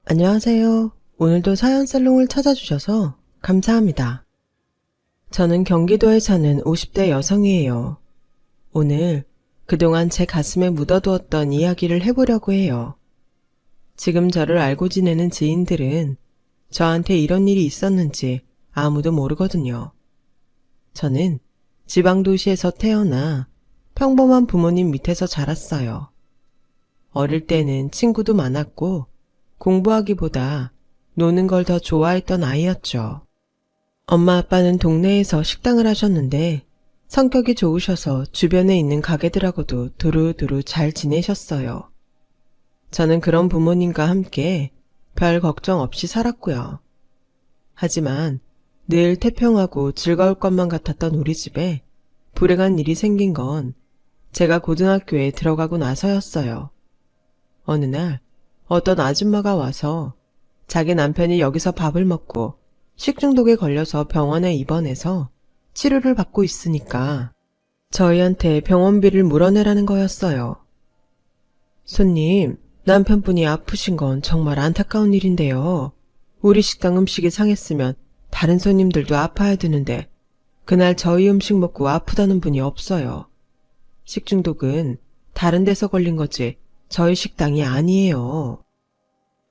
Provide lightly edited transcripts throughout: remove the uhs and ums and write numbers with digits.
안녕하세요. 오늘도 사연살롱을 찾아주셔서 감사합니다. 저는 경기도에 사는 50대 여성이에요. 오늘 그동안 제 가슴에 묻어두었던 이야기를 해보려고 해요. 지금 저를 알고 지내는 지인들은 저한테 이런 일이 있었는지 아무도 모르거든요. 저는 지방도시에서 태어나 평범한 부모님 밑에서 자랐어요. 어릴 때는 친구도 많았고 공부하기보다 노는 걸 더 좋아했던 아이였죠. 엄마 아빠는 동네에서 식당을 하셨는데 성격이 좋으셔서 주변에 있는 가게들하고도 두루두루 잘 지내셨어요. 저는 그런 부모님과 함께 별 걱정 없이 살았고요. 하지만 늘 태평하고 즐거울 것만 같았던 우리 집에 불행한 일이 생긴 건 제가 고등학교에 들어가고 나서였어요. 어느 날 어떤 아줌마가 와서 자기 남편이 여기서 밥을 먹고 식중독에 걸려서 병원에 입원해서 치료를 받고 있으니까 저희한테 병원비를 물어내라는 거였어요. 손님, 남편분이 아프신 건 정말 안타까운 일인데요. 우리 식당 음식이 상했으면 다른 손님들도 아파야 되는데 그날 저희 음식 먹고 아프다는 분이 없어요. 식중독은 다른 데서 걸린 거지 저희 식당이 아니에요.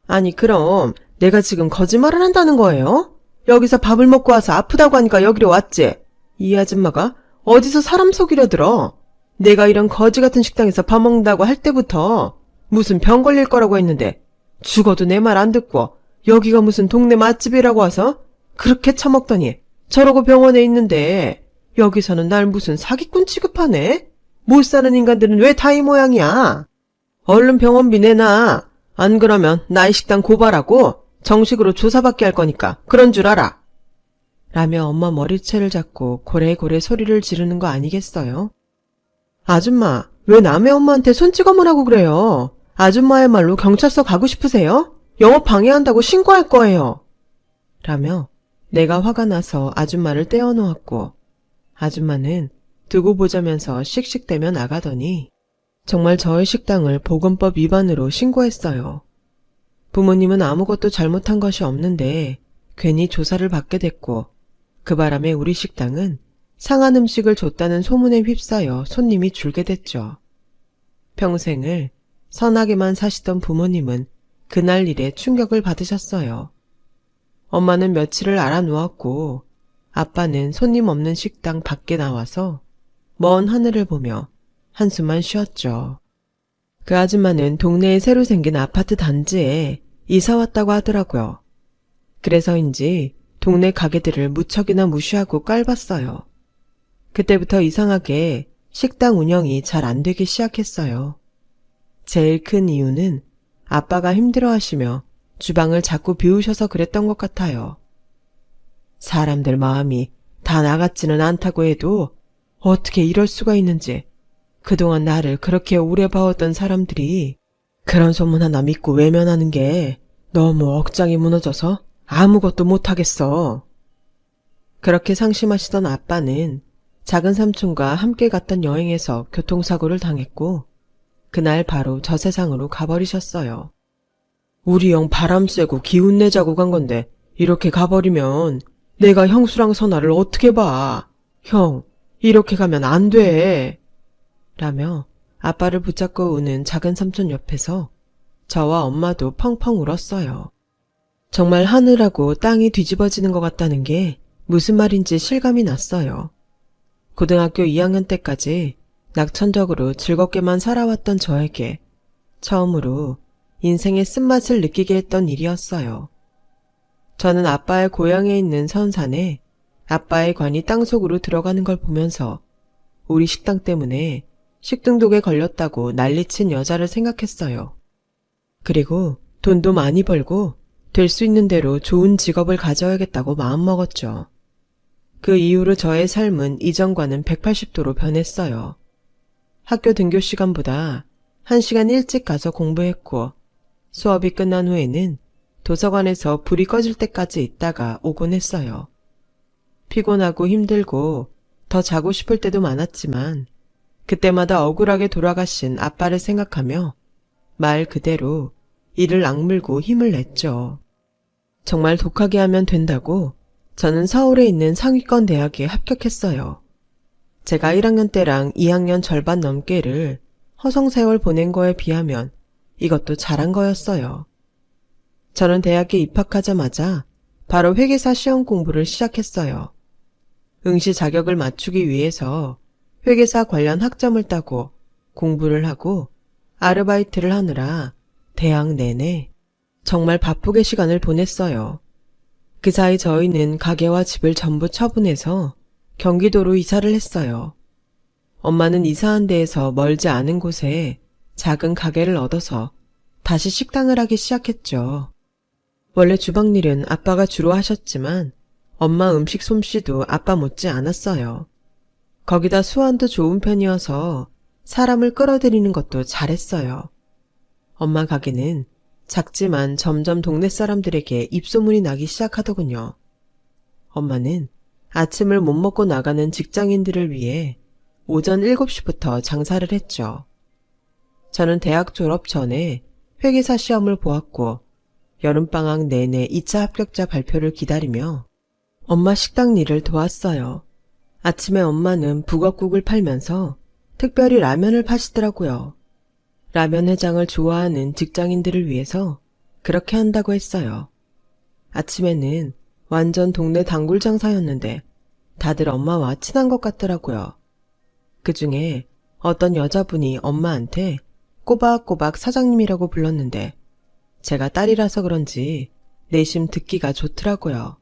아니 그럼 내가 지금 거짓말을 한다는 거예요? 여기서 밥을 먹고 와서 아프다고 하니까 여기로 왔지? 이 아줌마가 어디서 사람 속이려 들어? 내가 이런 거지 같은 식당에서 밥 먹는다고 할 때부터 무슨 병 걸릴 거라고 했는데 죽어도 내 말 안 듣고 여기가 무슨 동네 맛집이라고 와서 그렇게 처먹더니 저러고 병원에 있는데 여기서는 날 무슨 사기꾼 취급하네? 못 사는 인간들은 왜 다 이 모양이야? 얼른 병원비 내놔. 안 그러면 나이 식당 고발하고 정식으로 조사받게 할 거니까 그런 줄 알아. 라며 엄마 머리채를 잡고 고래고래 소리를 지르는 거 아니겠어요? 아줌마, 왜 남의 엄마한테 손찌검을 하고 그래요? 아줌마야말로 경찰서 가고 싶으세요? 영업 방해한다고 신고할 거예요. 라며 내가 화가 나서 아줌마를 떼어놓았고 아줌마는 두고 보자면서 씩씩대며 나가더니 정말 저의 식당을 보건법 위반으로 신고했어요. 부모님은 아무것도 잘못한 것이 없는데 괜히 조사를 받게 됐고 그 바람에 우리 식당은 상한 음식을 줬다는 소문에 휩싸여 손님이 줄게 됐죠. 평생을 선하게만 사시던 부모님은 그날 일에 충격을 받으셨어요. 엄마는 며칠을 알아누웠고 아빠는 손님 없는 식당 밖에 나와서 먼 하늘을 보며 한숨만 쉬었죠. 그 아줌마는 동네에 새로 생긴 아파트 단지에 이사 왔다고 하더라고요. 그래서인지 동네 가게들을 무척이나 무시하고 깔봤어요. 그때부터 이상하게 식당 운영이 잘 안 되기 시작했어요. 제일 큰 이유는 아빠가 힘들어하시며 주방을 자꾸 비우셔서 그랬던 것 같아요. 사람들 마음이 다 나같지는 않다고 해도 어떻게 이럴 수가 있는지 그동안 나를 그렇게 오래 봐왔던 사람들이 그런 소문 하나 믿고 외면하는 게 너무 억장이 무너져서 아무것도 못하겠어. 그렇게 상심하시던 아빠는 작은 삼촌과 함께 갔던 여행에서 교통사고를 당했고 그날 바로 저 세상으로 가버리셨어요. 우리 형 바람 쐬고 기운 내자고 간 건데 이렇게 가버리면 내가 형수랑 선아를 어떻게 봐. 형, 이렇게 가면 안 돼. 라며 아빠를 붙잡고 우는 작은 삼촌 옆에서 저와 엄마도 펑펑 울었어요. 정말 하늘하고 땅이 뒤집어지는 것 같다는 게 무슨 말인지 실감이 났어요. 고등학교 2학년 때까지 낙천적으로 즐겁게만 살아왔던 저에게 처음으로 인생의 쓴맛을 느끼게 했던 일이었어요. 저는 아빠의 고향에 있는 선산에 아빠의 관이 땅속으로 들어가는 걸 보면서 우리 식당 때문에 식중독에 걸렸다고 난리친 여자를 생각했어요. 그리고 돈도 많이 벌고 될 수 있는 대로 좋은 직업을 가져야겠다고 마음먹었죠. 그 이후로 저의 삶은 이전과는 180도로 변했어요. 학교 등교 시간보다 1시간 일찍 가서 공부했고 수업이 끝난 후에는 도서관에서 불이 꺼질 때까지 있다가 오곤 했어요. 피곤하고 힘들고 더 자고 싶을 때도 많았지만 그때마다 억울하게 돌아가신 아빠를 생각하며 말 그대로 이를 악물고 힘을 냈죠. 정말 독하게 하면 된다고 저는 서울에 있는 상위권 대학에 합격했어요. 제가 1학년 때랑 2학년 절반 넘게를 허송세월 보낸 거에 비하면 이것도 잘한 거였어요. 저는 대학에 입학하자마자 바로 회계사 시험 공부를 시작했어요. 응시 자격을 맞추기 위해서 회계사 관련 학점을 따고 공부를 하고 아르바이트를 하느라 대학 내내 정말 바쁘게 시간을 보냈어요. 그 사이 저희는 가게와 집을 전부 처분해서 경기도로 이사를 했어요. 엄마는 이사한 데에서 멀지 않은 곳에 작은 가게를 얻어서 다시 식당을 하기 시작했죠. 원래 주방일은 아빠가 주로 하셨지만 엄마 음식 솜씨도 아빠 못지 않았어요. 거기다 수완도 좋은 편이어서 사람을 끌어들이는 것도 잘했어요. 엄마 가게는 작지만 점점 동네 사람들에게 입소문이 나기 시작하더군요. 엄마는 아침을 못 먹고 나가는 직장인들을 위해 오전 7시부터 장사를 했죠. 저는 대학 졸업 전에 회계사 시험을 보았고 여름방학 내내 2차 합격자 발표를 기다리며 엄마 식당 일을 도왔어요. 아침에 엄마는 북엇국을 팔면서 특별히 라면을 파시더라고요. 라면 회장을 좋아하는 직장인들을 위해서 그렇게 한다고 했어요. 아침에는 완전 동네 단골 장사였는데 다들 엄마와 친한 것 같더라고요. 그중에 어떤 여자분이 엄마한테 꼬박꼬박 사장님이라고 불렀는데 제가 딸이라서 그런지 내심 듣기가 좋더라고요.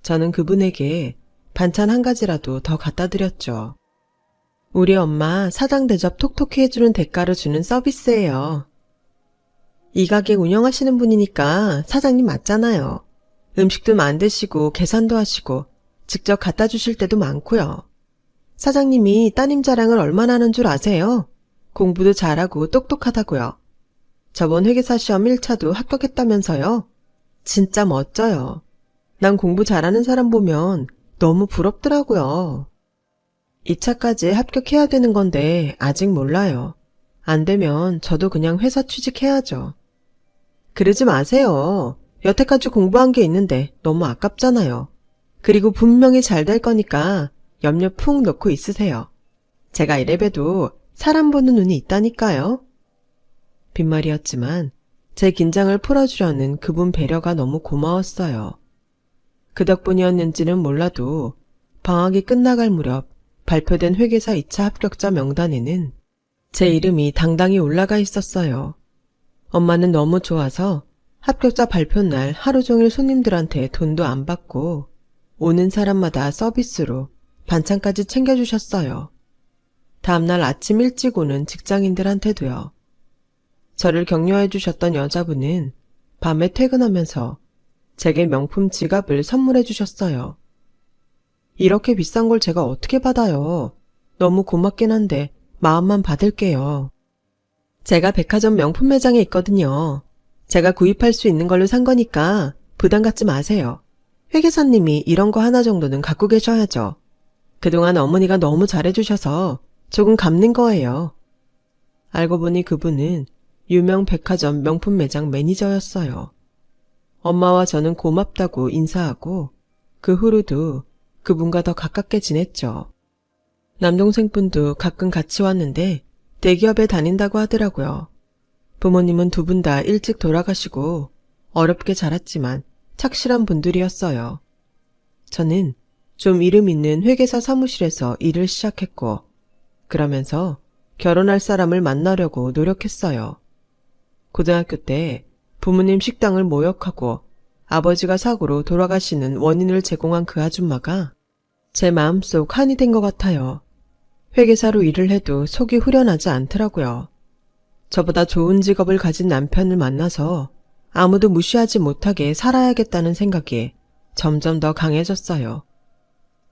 저는 그분에게 반찬 한 가지라도 더 갖다 드렸죠. 우리 엄마 사장 대접 톡톡히 해주는 대가로 주는 서비스예요. 이 가게 운영하시는 분이니까 사장님 맞잖아요. 음식도 만드시고 계산도 하시고 직접 갖다 주실 때도 많고요. 사장님이 따님 자랑을 얼마나 하는 줄 아세요? 공부도 잘하고 똑똑하다고요. 저번 회계사 시험 1차도 합격했다면서요? 진짜 멋져요. 난 공부 잘하는 사람 보면 너무 부럽더라고요. 2차까지 합격해야 되는 건데 아직 몰라요. 안 되면 저도 그냥 회사 취직해야죠. 그러지 마세요. 여태까지 공부한 게 있는데 너무 아깝잖아요. 그리고 분명히 잘 될 거니까 염려 푹 넣고 있으세요. 제가 이래봬도 사람 보는 눈이 있다니까요. 빈말이었지만 제 긴장을 풀어주려는 그분 배려가 너무 고마웠어요. 그 덕분이었는지는 몰라도 방학이 끝나갈 무렵 발표된 회계사 2차 합격자 명단에는 제 이름이 당당히 올라가 있었어요. 엄마는 너무 좋아서 합격자 발표날 하루 종일 손님들한테 돈도 안 받고 오는 사람마다 서비스로 반찬까지 챙겨주셨어요. 다음날 아침 일찍 오는 직장인들한테도요. 저를 격려해 주셨던 여자분은 밤에 퇴근하면서 제게 명품 지갑을 선물해 주셨어요. 이렇게 비싼 걸 제가 어떻게 받아요? 너무 고맙긴 한데 마음만 받을게요. 제가 백화점 명품 매장에 있거든요. 제가 구입할 수 있는 걸로 산 거니까 부담 갖지 마세요. 회계사님이 이런 거 하나 정도는 갖고 계셔야죠. 그동안 어머니가 너무 잘해주셔서 조금 갚는 거예요. 알고 보니 그분은 유명 백화점 명품 매장 매니저였어요. 엄마와 저는 고맙다고 인사하고 그 후로도 그분과 더 가깝게 지냈죠. 남동생분도 가끔 같이 왔는데 대기업에 다닌다고 하더라고요. 부모님은 두 분 다 일찍 돌아가시고 어렵게 자랐지만 착실한 분들이었어요. 저는 좀 이름 있는 회계사 사무실에서 일을 시작했고 그러면서 결혼할 사람을 만나려고 노력했어요. 고등학교 때 부모님 식당을 모욕하고 아버지가 사고로 돌아가시는 원인을 제공한 그 아줌마가 제 마음속 한이 된 것 같아요. 회계사로 일을 해도 속이 후련하지 않더라고요. 저보다 좋은 직업을 가진 남편을 만나서 아무도 무시하지 못하게 살아야겠다는 생각이 점점 더 강해졌어요.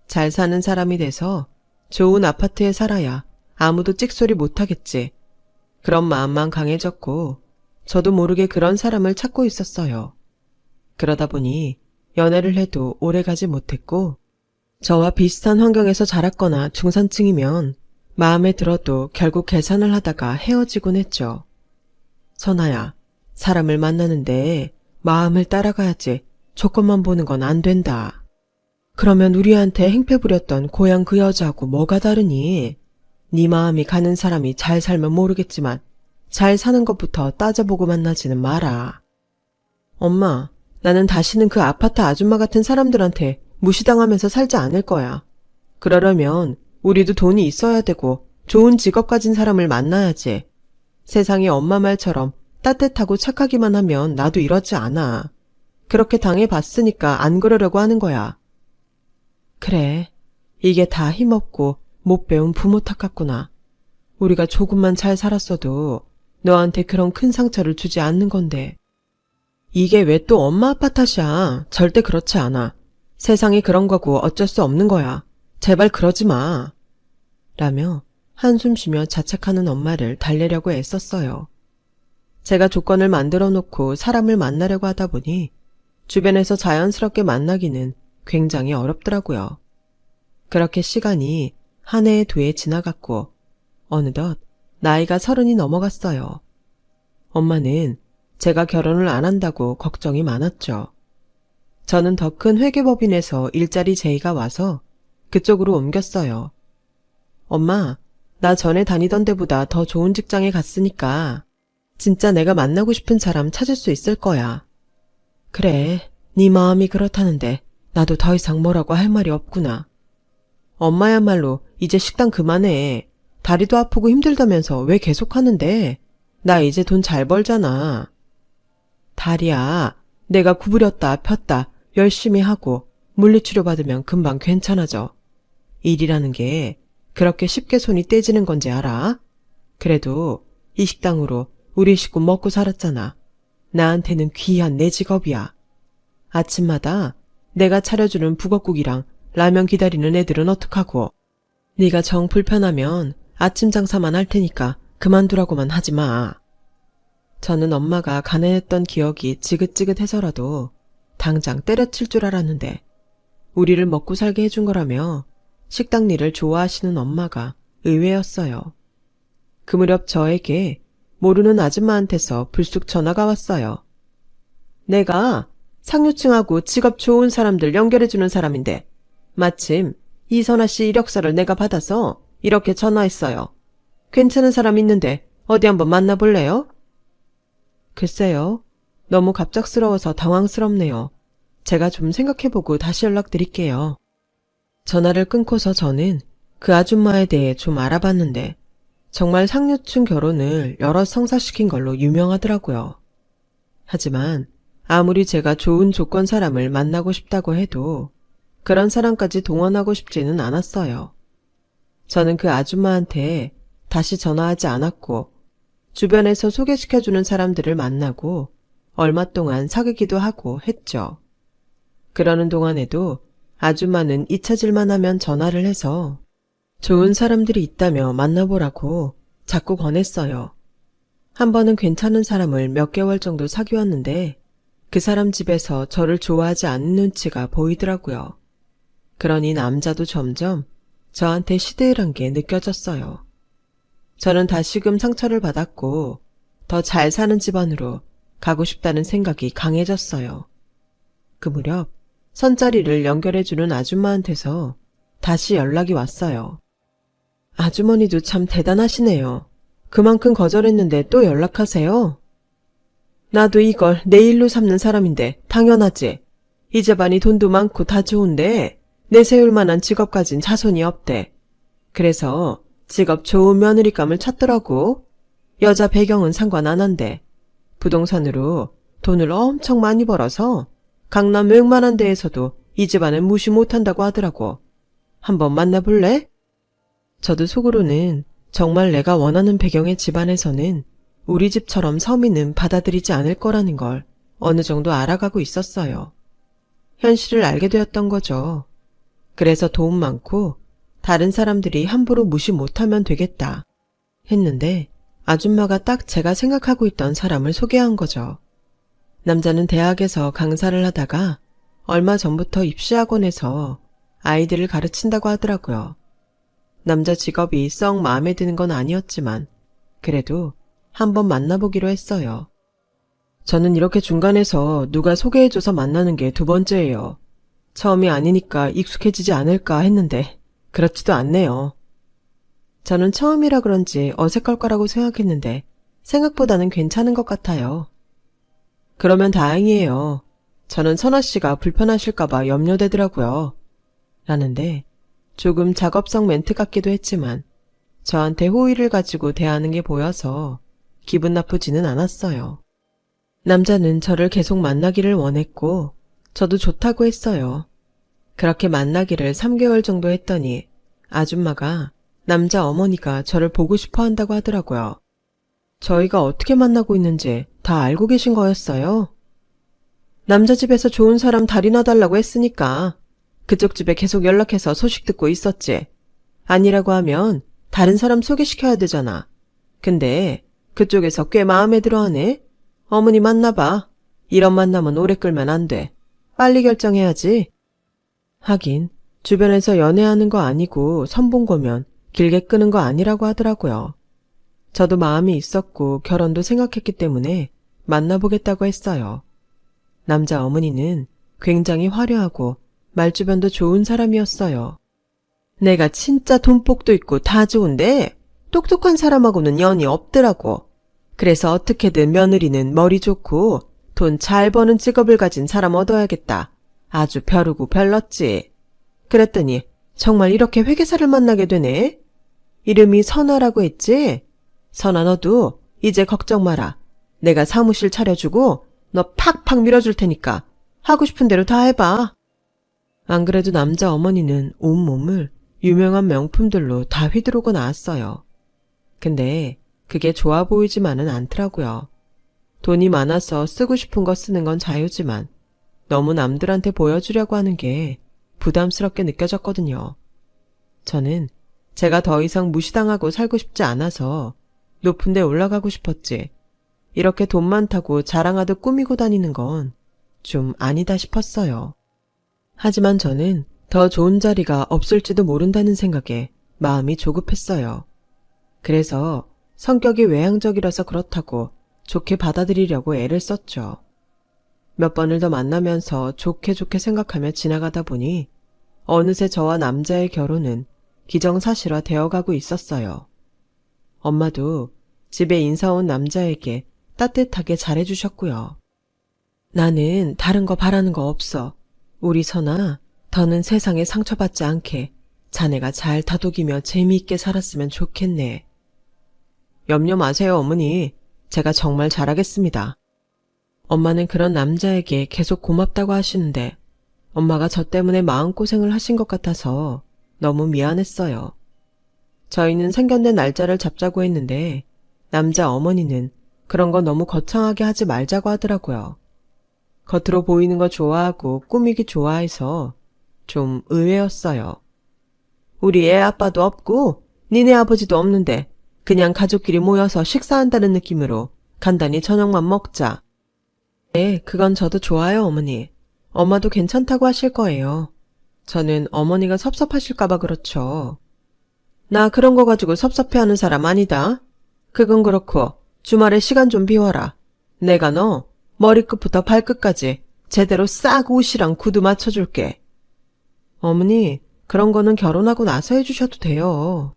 잘 사는 사람이 돼서 좋은 아파트에 살아야 아무도 찍소리 못하겠지. 그런 마음만 강해졌고 저도 모르게 그런 사람을 찾고 있었어요. 그러다 보니 연애를 해도 오래가지 못했고 저와 비슷한 환경에서 자랐거나 중산층이면 마음에 들어도 결국 계산을 하다가 헤어지곤 했죠. 선아야, 사람을 만나는데 마음을 따라가야지 조건만 보는 건 안 된다. 그러면 우리한테 행패 부렸던 고향 그 여자하고 뭐가 다르니? 네 마음이 가는 사람이 잘 살면 모르겠지만 잘 사는 것부터 따져보고 만나지는 마라. 엄마, 나는 다시는 그 아파트 아줌마 같은 사람들한테 무시당하면서 살지 않을 거야. 그러려면 우리도 돈이 있어야 되고 좋은 직업 가진 사람을 만나야지. 세상에 엄마 말처럼 따뜻하고 착하기만 하면 나도 이러지 않아. 그렇게 당해봤으니까 안 그러려고 하는 거야. 그래, 이게 다 힘없고 못 배운 부모 탓 같구나. 우리가 조금만 잘 살았어도 너한테 그런 큰 상처를 주지 않는 건데. 이게 왜 또 엄마 아빠 탓이야. 절대 그렇지 않아. 세상이 그런 거고 어쩔 수 없는 거야. 제발 그러지 마. 라며 한숨 쉬며 자책하는 엄마를 달래려고 애썼어요. 제가 조건을 만들어 놓고 사람을 만나려고 하다 보니 주변에서 자연스럽게 만나기는 굉장히 어렵더라고요. 그렇게 시간이 한 해에 두 해 지나갔고 어느덧 나이가 30이 넘어갔어요. 엄마는 제가 결혼을 안 한다고 걱정이 많았죠. 저는 더 큰 회계법인에서 일자리 제의가 와서 그쪽으로 옮겼어요. 엄마, 나 전에 다니던 데보다 더 좋은 직장에 갔으니까 진짜 내가 만나고 싶은 사람 찾을 수 있을 거야. 그래, 네 마음이 그렇다는데 나도 더 이상 뭐라고 할 말이 없구나. 엄마야말로 이제 식당 그만해. 다리도 아프고 힘들다면서 왜 계속 하는데? 나 이제 돈 잘 벌잖아. 다리야, 내가 구부렸다 폈다 열심히 하고 물리치료 받으면 금방 괜찮아져. 일이라는 게 그렇게 쉽게 손이 떼지는 건지 알아? 그래도 이 식당으로 우리 식구 먹고 살았잖아. 나한테는 귀한 내 직업이야. 아침마다 내가 차려주는 북엇국이랑 라면 기다리는 애들은 어떡하고. 네가 정 불편하면 아침 장사만 할 테니까 그만두라고만 하지 마. 저는 엄마가 가난했던 기억이 지긋지긋해서라도 당장 때려칠 줄 알았는데 우리를 먹고 살게 해준 거라며 식당 일을 좋아하시는 엄마가 의외였어요. 그 무렵 저에게 모르는 아줌마한테서 불쑥 전화가 왔어요. 내가 상류층하고 직업 좋은 사람들 연결해주는 사람인데 마침 이선아 씨 이력서를 내가 받아서 이렇게 전화했어요. 괜찮은 사람 있는데 어디 한번 만나볼래요? 글쎄요. 너무 갑작스러워서 당황스럽네요. 제가 좀 생각해보고 다시 연락드릴게요. 전화를 끊고서 저는 그 아줌마에 대해 좀 알아봤는데 정말 상류층 결혼을 여럿 성사시킨 걸로 유명하더라고요. 하지만 아무리 제가 좋은 조건 사람을 만나고 싶다고 해도 그런 사람까지 동원하고 싶지는 않았어요. 저는 그 아줌마한테 다시 전화하지 않았고 주변에서 소개시켜주는 사람들을 만나고 얼마 동안 사귀기도 하고 했죠. 그러는 동안에도 아줌마는 잊혀질만 하면 전화를 해서 좋은 사람들이 있다며 만나보라고 자꾸 권했어요. 한 번은 괜찮은 사람을 몇 개월 정도 사귀었는데 그 사람 집에서 저를 좋아하지 않는 눈치가 보이더라고요. 그러니 남자도 점점 저한테 시들한 게 느껴졌어요. 저는 다시금 상처를 받았고 더 잘 사는 집안으로 가고 싶다는 생각이 강해졌어요. 그 무렵 선자리를 연결해주는 아줌마한테서 다시 연락이 왔어요. 아주머니도 참 대단하시네요. 그만큼 거절했는데 또 연락하세요? 나도 이걸 내 일로 삼는 사람인데 당연하지. 이 집안이 돈도 많고 다 좋은데 내세울 만한 직업 가진 자손이 없대. 그래서 직업 좋은 며느리감을 찾더라고. 여자 배경은 상관 안 한대. 부동산으로 돈을 엄청 많이 벌어서 강남 웬만한 데에서도 이 집안은 무시 못한다고 하더라고. 한번 만나볼래? 저도 속으로는 정말 내가 원하는 배경의 집안에서는 우리 집처럼 서민은 받아들이지 않을 거라는 걸 어느 정도 알아가고 있었어요. 현실을 알게 되었던 거죠. 그래서 돈 많고 다른 사람들이 함부로 무시 못하면 되겠다 했는데 아줌마가 딱 제가 생각하고 있던 사람을 소개한 거죠. 남자는 대학에서 강사를 하다가 얼마 전부터 입시학원에서 아이들을 가르친다고 하더라고요. 남자 직업이 썩 마음에 드는 건 아니었지만 그래도 한번 만나보기로 했어요. 저는 이렇게 중간에서 누가 소개해줘서 만나는 게 두 번째예요. 처음이 아니니까 익숙해지지 않을까 했는데 그렇지도 않네요. 저는 처음이라 그런지 어색할 거라고 생각했는데 생각보다는 괜찮은 것 같아요. 그러면 다행이에요. 저는 선아 씨가 불편하실까봐 염려되더라고요. 라는데 조금 작업성 멘트 같기도 했지만 저한테 호의를 가지고 대하는 게 보여서 기분 나쁘지는 않았어요. 남자는 저를 계속 만나기를 원했고 저도 좋다고 했어요. 그렇게 만나기를 3개월 정도 했더니 아줌마가 남자 어머니가 저를 보고 싶어 한다고 하더라고요. 저희가 어떻게 만나고 있는지 다 알고 계신 거였어요. 남자 집에서 좋은 사람 달이나 달라고 했으니까 그쪽 집에 계속 연락해서 소식 듣고 있었지. 아니라고 하면 다른 사람 소개시켜야 되잖아. 근데 그쪽에서 꽤 마음에 들어하네. 어머니 만나봐. 이런 만남은 오래 끌면 안 돼. 빨리 결정해야지. 하긴 주변에서 연애하는 거 아니고 선본 거면 길게 끄는 거 아니라고 하더라고요. 저도 마음이 있었고 결혼도 생각했기 때문에 만나보겠다고 했어요. 남자 어머니는 굉장히 화려하고 말주변도 좋은 사람이었어요. 내가 진짜 돈복도 있고 다 좋은데 똑똑한 사람하고는 연이 없더라고. 그래서 어떻게든 며느리는 머리 좋고 돈 잘 버는 직업을 가진 사람 얻어야겠다. 아주 벼르고 별렀지. 그랬더니 정말 이렇게 회계사를 만나게 되네. 이름이 선아라고 했지? 선아 너도 이제 걱정 마라. 내가 사무실 차려주고 너 팍팍 밀어줄 테니까 하고 싶은 대로 다 해봐. 안 그래도 남자 어머니는 온몸을 유명한 명품들로 다 휘두르고 나왔어요. 근데 그게 좋아 보이지만은 않더라고요. 돈이 많아서 쓰고 싶은 거 쓰는 건 자유지만 너무 남들한테 보여주려고 하는 게 부담스럽게 느껴졌거든요. 저는 제가 더 이상 무시당하고 살고 싶지 않아서 높은 데 올라가고 싶었지. 이렇게 돈 많다고 자랑하듯 꾸미고 다니는 건 좀 아니다 싶었어요. 하지만 저는 더 좋은 자리가 없을지도 모른다는 생각에 마음이 조급했어요. 그래서 성격이 외향적이라서 그렇다고 좋게 받아들이려고 애를 썼죠. 몇 번을 더 만나면서 좋게 생각하며 지나가다 보니 어느새 저와 남자의 결혼은 기정사실화 되어가고 있었어요. 엄마도 집에 인사 온 남자에게 따뜻하게 잘해주셨고요. 나는 다른 거 바라는 거 없어. 우리 선아, 더는 세상에 상처받지 않게 자네가 잘 다독이며 재미있게 살았으면 좋겠네. 염려 마세요, 어머니. 제가 정말 잘하겠습니다. 엄마는 그런 남자에게 계속 고맙다고 하시는데 엄마가 저 때문에 마음고생을 하신 것 같아서 너무 미안했어요. 저희는 상견례 날짜를 잡자고 했는데 남자 어머니는 그런 거 너무 거창하게 하지 말자고 하더라고요. 겉으로 보이는 거 좋아하고 꾸미기 좋아해서 좀 의외였어요. 우리 애 아빠도 없고 니네 아버지도 없는데 그냥 가족끼리 모여서 식사한다는 느낌으로 간단히 저녁만 먹자. 네, 그건 저도 좋아요, 어머니. 엄마도 괜찮다고 하실 거예요. 저는 어머니가 섭섭하실까봐 그렇죠. 나 그런 거 가지고 섭섭해하는 사람 아니다. 그건 그렇고 주말에 시간 좀 비워라. 내가 너 머리끝부터 발끝까지 제대로 싹 옷이랑 구두 맞춰줄게. 어머니, 그런 거는 결혼하고 나서 해주셔도 돼요.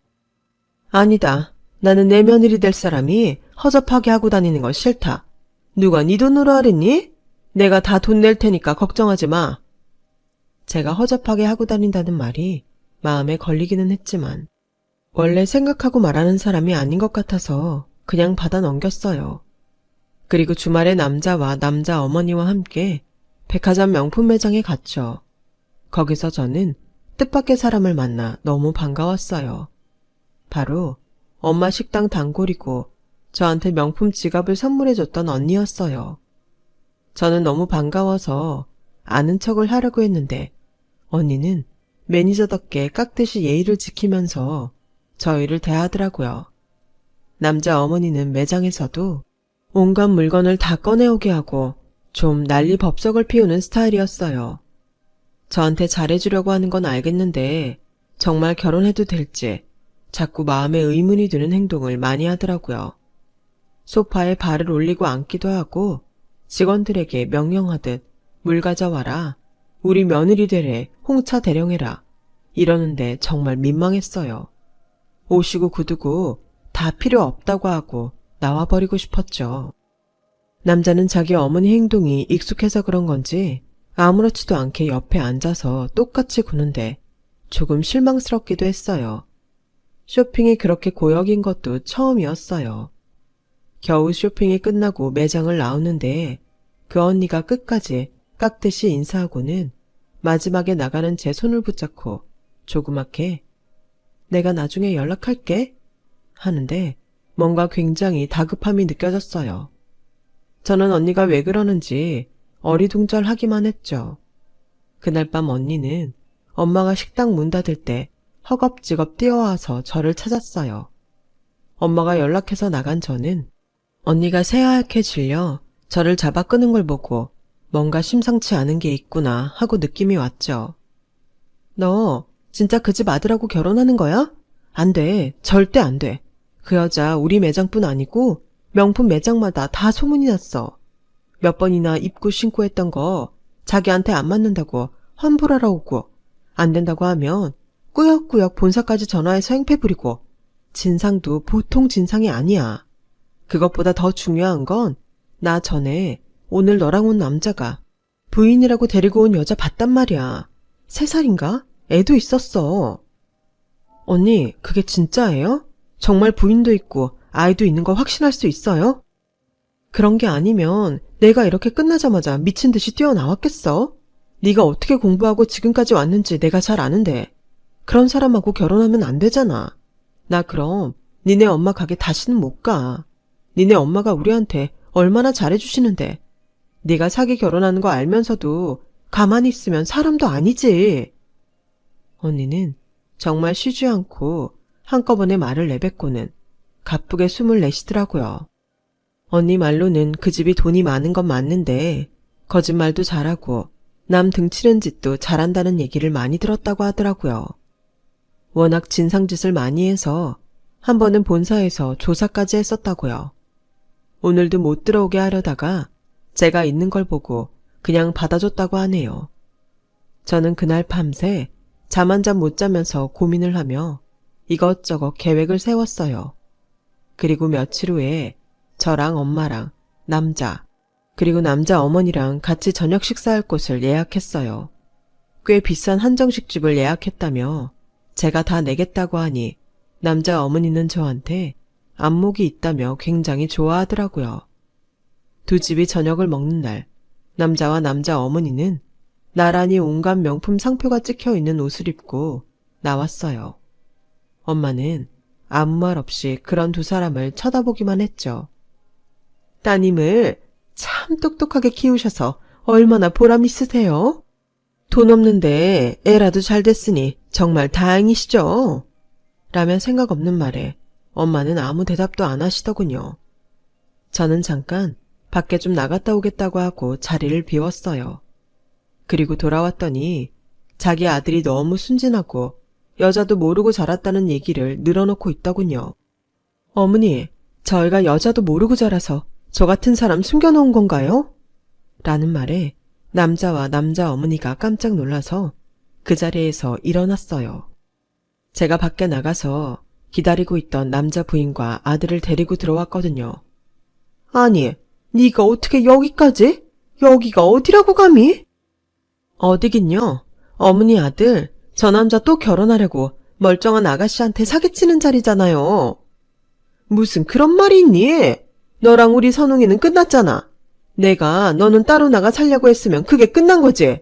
아니다. 나는 내 며느리 될 사람이 허접하게 하고 다니는 거 싫다. 누가 네 돈으로 하랬니? 내가 다 돈 낼 테니까 걱정하지 마. 제가 허접하게 하고 다닌다는 말이 마음에 걸리기는 했지만 원래 생각하고 말하는 사람이 아닌 것 같아서 그냥 받아 넘겼어요. 그리고 주말에 남자와 남자 어머니와 함께 백화점 명품 매장에 갔죠. 거기서 저는 뜻밖의 사람을 만나 너무 반가웠어요. 바로 엄마 식당 단골이고 저한테 명품 지갑을 선물해줬던 언니였어요. 저는 너무 반가워서 아는 척을 하려고 했는데 언니는 매니저답게 깍듯이 예의를 지키면서 저희를 대하더라고요. 남자 어머니는 매장에서도 온갖 물건을 다 꺼내오게 하고 좀 난리 법석을 피우는 스타일이었어요. 저한테 잘해주려고 하는 건 알겠는데 정말 결혼해도 될지 자꾸 마음에 의문이 드는 행동을 많이 하더라고요. 소파에 발을 올리고 앉기도 하고 직원들에게 명령하듯 물 가져와라, 우리 며느리 되래, 홍차 대령해라 이러는데 정말 민망했어요. 옷이고 구두고 다 필요 없다고 하고 나와버리고 싶었죠. 남자는 자기 어머니 행동이 익숙해서 그런 건지 아무렇지도 않게 옆에 앉아서 똑같이 구는데 조금 실망스럽기도 했어요. 쇼핑이 그렇게 고역인 것도 처음이었어요. 겨우 쇼핑이 끝나고 매장을 나오는데 그 언니가 끝까지 깍듯이 인사하고는 마지막에 나가는 제 손을 붙잡고 조그맣게 내가 나중에 연락할게 하는데 뭔가 굉장히 다급함이 느껴졌어요. 저는 언니가 왜 그러는지 어리둥절하기만 했죠. 그날 밤 언니는 엄마가 식당 문 닫을 때 허겁지겁 뛰어와서 저를 찾았어요. 엄마가 연락해서 나간 저는 언니가 새하얗게 질려 저를 잡아 끄는 걸 보고 뭔가 심상치 않은 게 있구나 하고 느낌이 왔죠. 너 진짜 그 집 아들하고 결혼하는 거야? 안 돼. 절대 안 돼. 그 여자 우리 매장뿐 아니고 명품 매장마다 다 소문이 났어. 몇 번이나 입고 신고 했던 거 자기한테 안 맞는다고 환불하러 오고 안 된다고 하면 꾸역꾸역 본사까지 전화해서 행패 부리고 진상도 보통 진상이 아니야. 그것보다 더 중요한 건 나 전에 오늘 너랑 온 남자가 부인이라고 데리고 온 여자 봤단 말이야. 3살인가? 애도 있었어. 언니, 그게 진짜예요? 정말 부인도 있고 아이도 있는 거 확신할 수 있어요? 그런 게 아니면 내가 이렇게 끝나자마자 미친 듯이 뛰어나왔겠어? 네가 어떻게 공부하고 지금까지 왔는지 내가 잘 아는데 그런 사람하고 결혼하면 안 되잖아. 나 그럼 니네 엄마 가게 다시는 못 가. 니네 엄마가 우리한테 얼마나 잘해주시는데 네가 사기 결혼하는 거 알면서도 가만히 있으면 사람도 아니지. 언니는 정말 쉬지 않고 한꺼번에 말을 내뱉고는 가쁘게 숨을 내쉬더라고요. 언니 말로는 그 집이 돈이 많은 건 맞는데 거짓말도 잘하고 남 등치는 짓도 잘한다는 얘기를 많이 들었다고 하더라고요. 워낙 진상짓을 많이 해서 한 번은 본사에서 조사까지 했었다고요. 오늘도 못 들어오게 하려다가 제가 있는 걸 보고 그냥 받아줬다고 하네요. 저는 그날 밤새 잠 한 잠 못 자면서 고민을 하며 이것저것 계획을 세웠어요. 그리고 며칠 후에 저랑 엄마랑 남자, 그리고 남자 어머니랑 같이 저녁 식사할 곳을 예약했어요. 꽤 비싼 한정식집을 예약했다며 제가 다 내겠다고 하니 남자 어머니는 저한테 안목이 있다며 굉장히 좋아하더라고요. 두 집이 저녁을 먹는 날, 남자와 남자 어머니는 나란히 온갖 명품 상표가 찍혀있는 옷을 입고 나왔어요. 엄마는 아무 말 없이 그런 두 사람을 쳐다보기만 했죠. 따님을 참 똑똑하게 키우셔서 얼마나 보람 있으세요? 돈 없는데 애라도 잘 됐으니 정말 다행이시죠? 라며 생각 없는 말에 엄마는 아무 대답도 안 하시더군요. 저는 잠깐 밖에 좀 나갔다 오겠다고 하고 자리를 비웠어요. 그리고 돌아왔더니 자기 아들이 너무 순진하고 여자도 모르고 자랐다는 얘기를 늘어놓고 있더군요. 어머니, 저희가 여자도 모르고 자라서 저 같은 사람 숨겨놓은 건가요? 라는 말에 남자와 남자 어머니가 깜짝 놀라서 그 자리에서 일어났어요. 제가 밖에 나가서 기다리고 있던 남자 부인과 아들을 데리고 들어왔거든요. 아니, 네가 어떻게 여기까지? 여기가 어디라고 감히? 어디긴요. 어머니 아들, 저 남자 또 결혼하려고 멀쩡한 아가씨한테 사기치는 자리잖아요. 무슨 그런 말이 있니? 너랑 우리 선웅이는 끝났잖아. 내가 너는 따로 나가 살려고 했으면 그게 끝난 거지.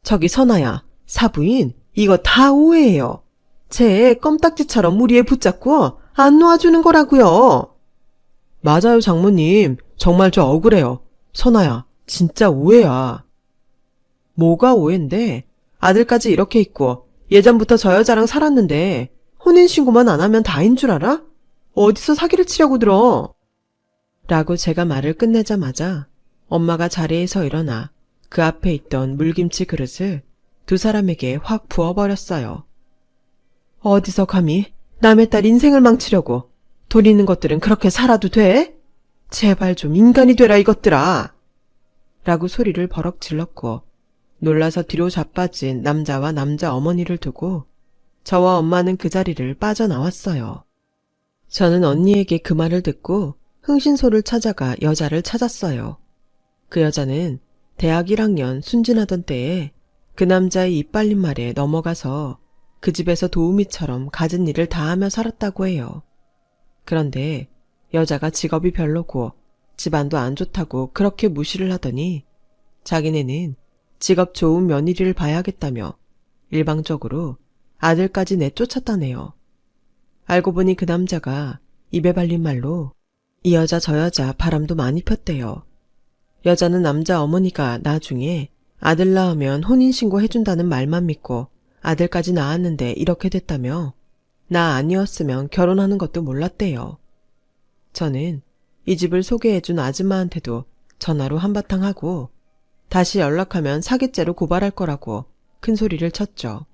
저기 선아야, 사부인, 이거 다 오해예요. 쟤 껌딱지처럼 우리 애 붙잡고 안 놓아주는 거라고요. 맞아요, 장모님. 정말 저 억울해요. 선아야, 진짜 오해야. 뭐가 오해인데? 아들까지 이렇게 있고 예전부터 저 여자랑 살았는데 혼인신고만 안 하면 다인 줄 알아? 어디서 사기를 치려고 들어? 라고 제가 말을 끝내자마자 엄마가 자리에서 일어나 그 앞에 있던 물김치 그릇을 두 사람에게 확 부어버렸어요. 어디서 감히 남의 딸 인생을 망치려고. 돈 있는 것들은 그렇게 살아도 돼? 제발 좀 인간이 되라 이것들아. 라고 소리를 버럭 질렀고 놀라서 뒤로 자빠진 남자와 남자 어머니를 두고 저와 엄마는 그 자리를 빠져나왔어요. 저는 언니에게 그 말을 듣고 흥신소를 찾아가 여자를 찾았어요. 그 여자는 대학 1학년 순진하던 때에 그 남자의 입 빨린 말에 넘어가서 그 집에서 도우미처럼 갖은 일을 다 하며 살았다고 해요. 그런데 여자가 직업이 별로고 집안도 안 좋다고 그렇게 무시를 하더니 자기네는 직업 좋은 며느리를 봐야겠다며 일방적으로 아들까지 내쫓았다네요. 알고 보니 그 남자가 입에 발린 말로 이 여자 저 여자 바람도 많이 폈대요. 여자는 남자 어머니가 나중에 아들 낳으면 혼인신고 해준다는 말만 믿고 아들까지 낳았는데 이렇게 됐다며 나 아니었으면 결혼하는 것도 몰랐대요. 저는 이 집을 소개해준 아줌마한테도 전화로 한바탕 하고 다시 연락하면 사기죄로 고발할 거라고 큰 소리를 쳤죠.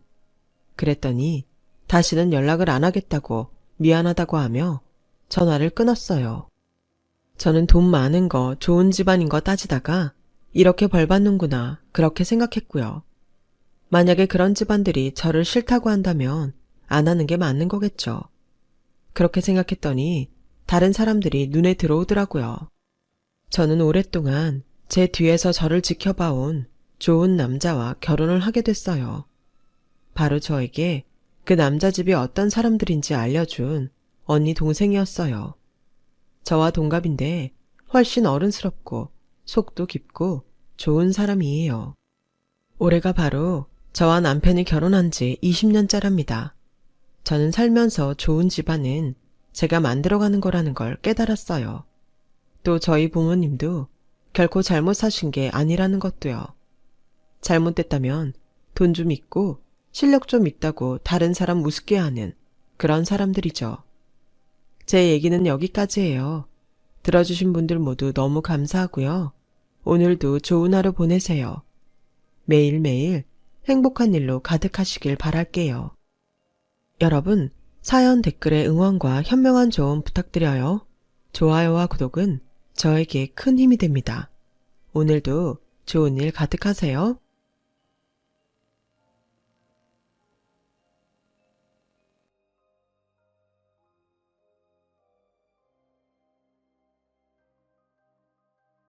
그랬더니 다시는 연락을 안 하겠다고 미안하다고 하며 전화를 끊었어요. 저는 돈 많은 거 좋은 집안인 거 따지다가 이렇게 벌 받는구나 그렇게 생각했고요. 만약에 그런 집안들이 저를 싫다고 한다면 안 하는 게 맞는 거겠죠. 그렇게 생각했더니 다른 사람들이 눈에 들어오더라고요. 저는 오랫동안 제 뒤에서 저를 지켜봐온 좋은 남자와 결혼을 하게 됐어요. 바로 저에게 그 남자 집이 어떤 사람들인지 알려준 언니 동생이었어요. 저와 동갑인데 훨씬 어른스럽고 속도 깊고 좋은 사람이에요. 올해가 바로 저와 남편이 결혼한 지 20년째랍니다. 저는 살면서 좋은 집안은 제가 만들어가는 거라는 걸 깨달았어요. 또 저희 부모님도 결코 잘못 사신 게 아니라는 것도요. 잘못됐다면 돈 좀 있고 실력 좀 있다고 다른 사람 우습게 하는 그런 사람들이죠. 제 얘기는 여기까지예요. 들어주신 분들 모두 너무 감사하고요. 오늘도 좋은 하루 보내세요. 매일매일 행복한 일로 가득하시길 바랄게요. 여러분, 사연 댓글에 응원과 현명한 조언 부탁드려요. 좋아요와 구독은 저에게 큰 힘이 됩니다. 오늘도 좋은 일 가득하세요.